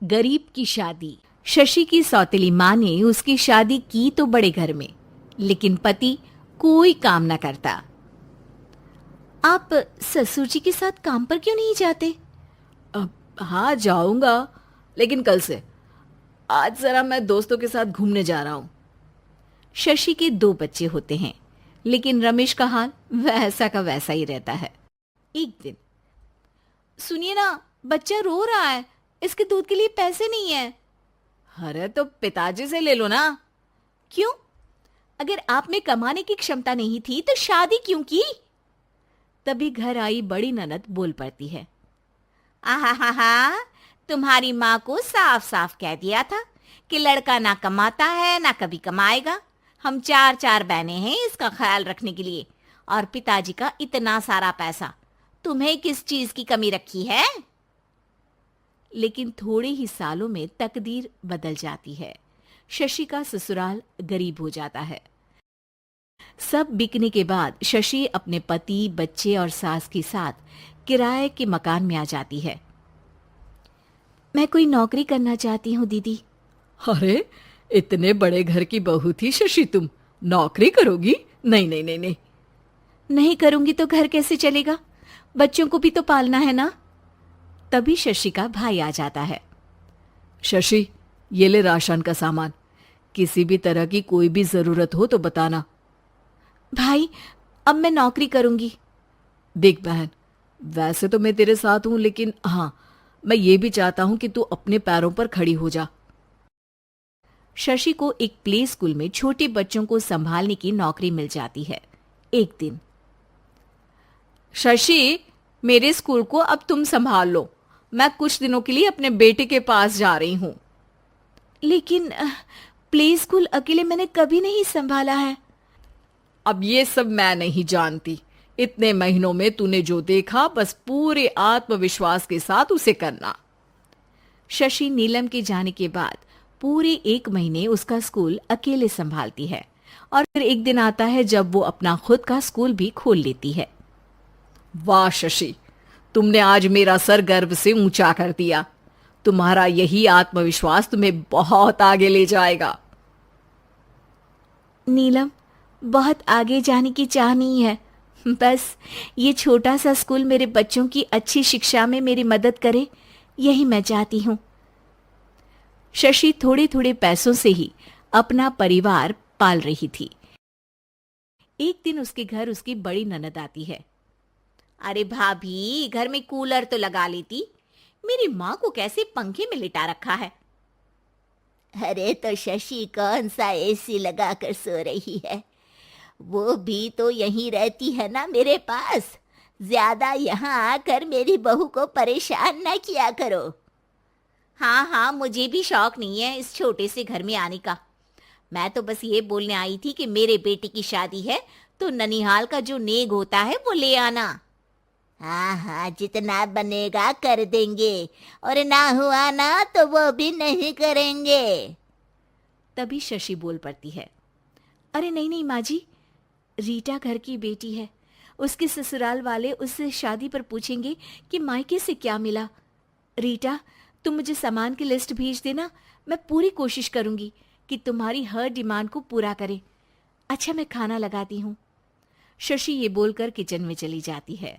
गरीब की शादी। शशि की सौतेली माँ ने उसकी शादी की तो बड़े घर में, लेकिन पति कोई काम न करता। आप ससुर जी के साथ काम पर क्यों नहीं जाते? हाँ जाऊंगा, लेकिन कल से। आज जरा मैं दोस्तों के साथ घूमने जा रहा हूँ। शशि के दो बच्चे होते हैं, लेकिन रमेश का हाल वैसा का वैसा ही रहता है। एक दिन, सुनिए ना, बच्चा रो रहा है, इसके दूध के लिए पैसे नहीं है। अरे तो पिताजी से ले लो ना। क्यों? अगर आप में कमाने की क्षमता नहीं थी तो शादी क्यों की? तभी घर आई बड़ी ननद बोल पड़ती है। आहा हा हा, तुम्हारी माँ को साफ साफ कह दिया था कि लड़का ना कमाता है ना कभी कमाएगा। हम चार चार बहनें हैं इसका ख्याल रखने के लिए, और पिताजी का इतना सारा पैसा, तुम्हें किस चीज की कमी रखी है? लेकिन थोड़े ही सालों में तकदीर बदल जाती है। शशि का ससुराल गरीब हो जाता है। सब बिकने के बाद शशि अपने पति, बच्चे और सास के साथ किराए के मकान में आ जाती है। मैं कोई नौकरी करना चाहती हूँ दीदी। अरे इतने बड़े घर की बहू थी शशि, तुम नौकरी करोगी? नहीं नहीं नहीं नहीं। नहीं करूंगी तो घर कैसे चलेगा? बच्चों को भी तो पालना है ना। तभी शशि का भाई आ जाता है। शशि, ये ले राशन का सामान, किसी भी तरह की कोई भी जरूरत हो तो बताना। भाई, अब मैं नौकरी करूंगी। देख बहन, वैसे तो मैं तेरे साथ हूं, लेकिन हाँ, मैं ये भी चाहता हूं कि तू अपने पैरों पर खड़ी हो जा। शशि को एक प्ले स्कूल में छोटे बच्चों को संभालने की नौकरी मिल जाती है। एक दिन, शशि, मेरे स्कूल को अब तुम संभाल लो। मैं कुछ दिनों के लिए अपने बेटे के पास जा रही हूं। लेकिन प्ले स्कूल अकेले मैंने कभी नहीं संभाला है। अब ये सब मैं नहीं जानती। इतने महीनों में तूने जो देखा, बस पूरे आत्मविश्वास के साथ उसे करना। शशि नीलम के जाने के बाद पूरे 1 महीने उसका स्कूल अकेले संभालती है, और फिर एक दिन आता है जब वो अपना खुद का स्कूल भी खोल लेती है। वाह शशि, तुमने आज मेरा सर गर्व से ऊंचा कर दिया। तुम्हारा यही आत्मविश्वास तुम्हें बहुत आगे ले जाएगा। नीलम, बहुत आगे जाने की चाह नहीं है, बस ये छोटा सा स्कूल मेरे बच्चों की अच्छी शिक्षा में मेरी मदद करे, यही मैं चाहती हूँ। शशि थोड़े थोड़े पैसों से ही अपना परिवार पाल रही थी। एक दिन उसके घर उसकी बड़ी ननद आती है। अरे भाभी, घर में कूलर तो लगा लेती, मेरी माँ को कैसे पंखे में लिटा रखा है? अरे तो शशि कौन सा एसी लगा कर सो रही है? वो भी तो यहीं रहती है ना मेरे पास। ज्यादा यहाँ आकर मेरी बहू को परेशान न किया करो। हाँ हाँ, मुझे भी शौक नहीं है इस छोटे से घर में आने का। मैं तो बस ये बोलने आई थी कि मेरे बेटे की शादी है तो ननिहाल का जो नेग होता है वो ले आना। हाँ हाँ, जितना बनेगा कर देंगे, और ना हुआ ना तो वो भी नहीं करेंगे। तभी शशि बोल पड़ती है। अरे नहीं नहीं माँ जी, रीटा घर की बेटी है, उसके ससुराल वाले उससे शादी पर पूछेंगे कि मायके से क्या मिला। रीटा, तुम मुझे सामान की लिस्ट भेज देना, मैं पूरी कोशिश करूंगी कि तुम्हारी हर डिमांड को पूरा करे। अच्छा, मैं खाना लगाती हूँ। शशि ये बोलकर किचन में चली जाती है।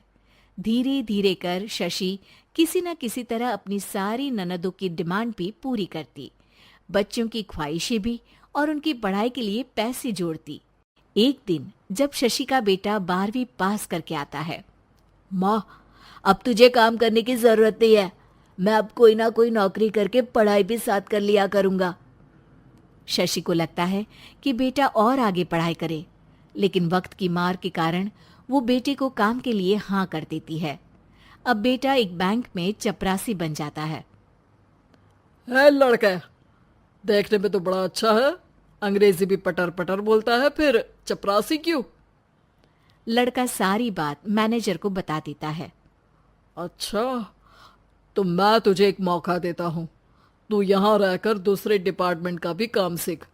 धीरे धीरे कर शशि किसी न किसी तरह अपनी सारी ननदों की डिमांड भी पूरी करती, बच्चों की ख्वाहिशें भी, और उनकी पढ़ाई के लिए पैसे जोड़ती। एक दिन जब शशि का बेटा 12वीं पास करके आता है। माँ, अब तुझे काम करने की जरूरत नहीं है। मैं अब कोई ना कोई नौकरी करके पढ़ाई भी साथ कर लिया करूंगा। शशि को लगता है कि बेटा और आगे पढ़ाई करे, लेकिन वक्त की मार के कारण वो बेटे को काम के लिए हाँ कर देती है। अब बेटा एक बैंक में चपरासी बन जाता है। लड़का देखने में तो बड़ा अच्छा है, अंग्रेजी भी पटर पटर बोलता है, फिर चपरासी क्यों? लड़का सारी बात मैनेजर को बता देता है। अच्छा, तो मैं तुझे एक मौका देता हूँ। तू यहाँ रहकर दूसरे डिपार्टमेंट का भी काम सीख।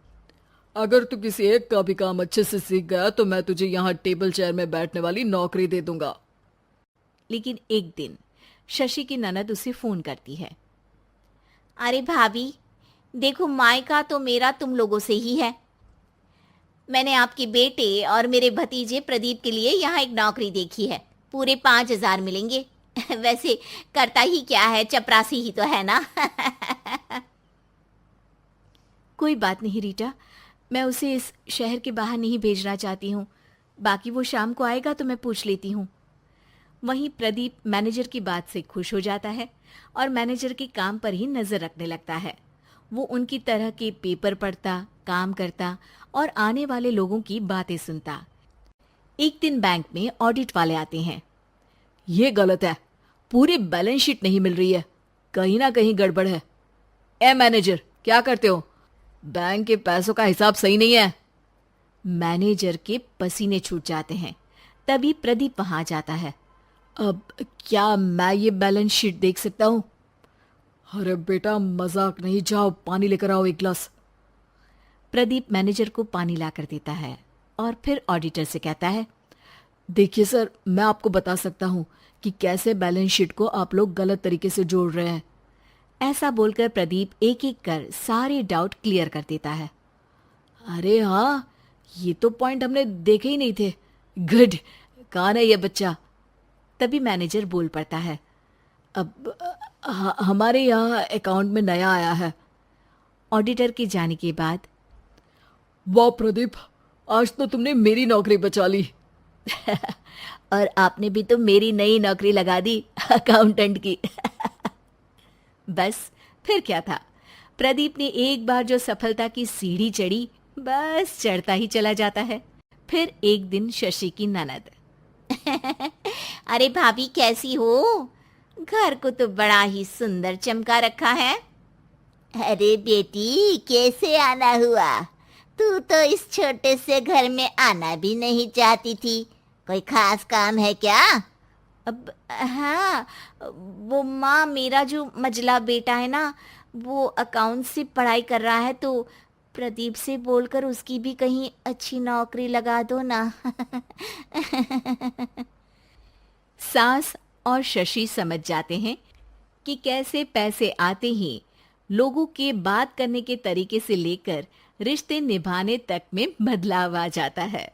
अगर तू किसी एक का भी काम अच्छे से सीख गया तो मैं तुझे यहाँ टेबल चेयर में बैठने वाली नौकरी दे दूंगा। लेकिन एक दिन शशि की ननद उसे फोन करती है। अरे भाभी, देखो मायका तो मेरा तुम लोगों से ही है। मैंने आपके बेटे और मेरे भतीजे प्रदीप के लिए यहाँ एक नौकरी देखी है, पूरे 5,000 मिलेंगे। वैसे करता ही क्या है, चपरासी ही तो है ना। कोई बात नहीं रीटा, मैं उसे इस शहर के बाहर नहीं भेजना चाहती हूँ। बाकी वो शाम को आएगा तो मैं पूछ लेती हूँ। वहीं प्रदीप मैनेजर की बात से खुश हो जाता है और मैनेजर के काम पर ही नजर रखने लगता है। वो उनकी तरह के पेपर पढ़ता, काम करता और आने वाले लोगों की बातें सुनता। एक दिन बैंक में ऑडिट वाले आते हैं। ये गलत है, पूरी बैलेंस शीट नहीं मिल रही है, कहीं ना कहीं गड़बड़ है। ए मैनेजर, क्या करते हो? बैंक के पैसों का हिसाब सही नहीं है। मैनेजर के पसीने छूट जाते हैं। तभी प्रदीप वहां जाता है। अब क्या मैं ये बैलेंस शीट देख सकता हूँ? अरे बेटा मजाक नहीं, जाओ पानी लेकर आओ एक गिलास। प्रदीप मैनेजर को पानी लाकर देता है और फिर ऑडिटर से कहता है, देखिए सर, मैं आपको बता सकता हूँ कि कैसे बैलेंस शीट को आप लोग गलत तरीके से जोड़ रहे हैं। ऐसा बोलकर प्रदीप एक एक कर सारे डाउट क्लियर कर देता है। अरे हाँ, ये तो पॉइंट हमने देखे ही नहीं थे। गुड, कौन है ये बच्चा? तभी मैनेजर बोल पड़ता है, अब हमारे यहाँ अकाउंट में नया आया है। ऑडिटर के जाने के बाद, वाह प्रदीप, आज तो तुमने मेरी नौकरी बचा ली। और आपने भी तो मेरी नई नौकरी लगा दी, अकाउंटेंट की। बस फिर क्या था, प्रदीप ने एक बार जो सफलता की सीढ़ी चढ़ी, बस चढ़ता ही चला जाता है। फिर एक दिन शशि की ननद, अरे भाभी कैसी हो? घर को तो बड़ा ही सुंदर चमका रखा है। अरे बेटी, कैसे आना हुआ? तू तो इस छोटे से घर में आना भी नहीं चाहती थी। कोई खास काम है क्या? अब हाँ, वो माँ, मेरा जो मजला बेटा है ना, वो अकाउंट से पढ़ाई कर रहा है, तो प्रदीप से बोलकर उसकी भी कहीं अच्छी नौकरी लगा दो ना। सास और शशि समझ जाते हैं कि कैसे पैसे आते ही लोगों के बात करने के तरीके से लेकर रिश्ते निभाने तक में बदलाव आ जाता है।